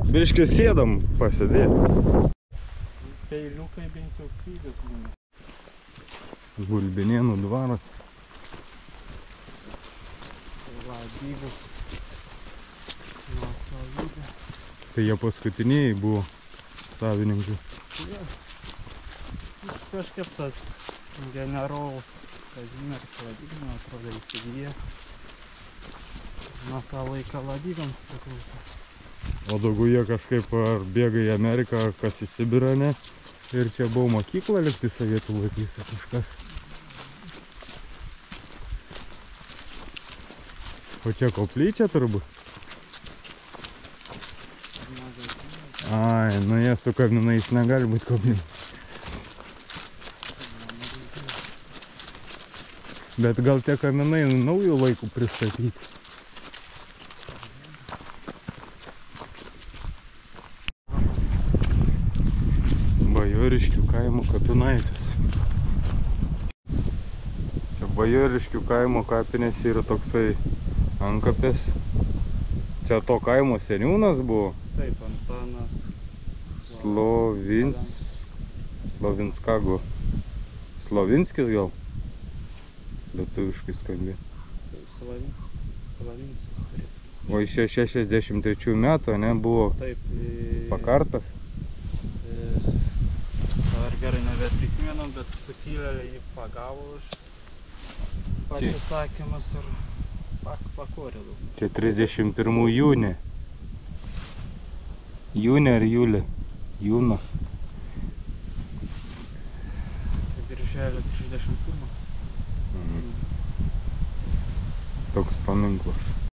Biškį sėdam pasėdėti. Peiliukai bent jau krygas būna. Gulbinėnų dvaras. Ladygų. Nuosavybė. Tai jie paskutiniai buvo savininkai. Ja. Kažkaip tas generolas Kazimieras Ladygų, man atrodo, įsigyja. Nuo tą laiką Ladygoms priklauso. O daugiau jie kažkaip ar bėga į Ameriką, kas į Sibirą, ne? Ir čia buvo mokykla likti sovietų laikais ar kažkas. O čia koplyčia turbūt? Ai, nu jie su kaminais negali būti koplyčia. Bet gal tie kaminai naujų laikų pristatyti. Bajoriškių kaimo kapinaitis. Čia Bajoriškių kaimo kapinės yra toksai antkapės. Čia to kaimo seniūnas buvo? Taip, Antanas Slovinskago. Slovinskis gal? Lietuviškai skambi. Taip, Slavinskis. Taip. O iš 63 metų, ne, buvo Taip. pakartas? Ar gerai nebeprisimenu, bet sukilėliai jį pagavo už pasisakymus ir pakorė daug. Čia 31 jūnė. Jūnė ar Jūlė? Jūna. Tai birželio 31. Toks paminklas.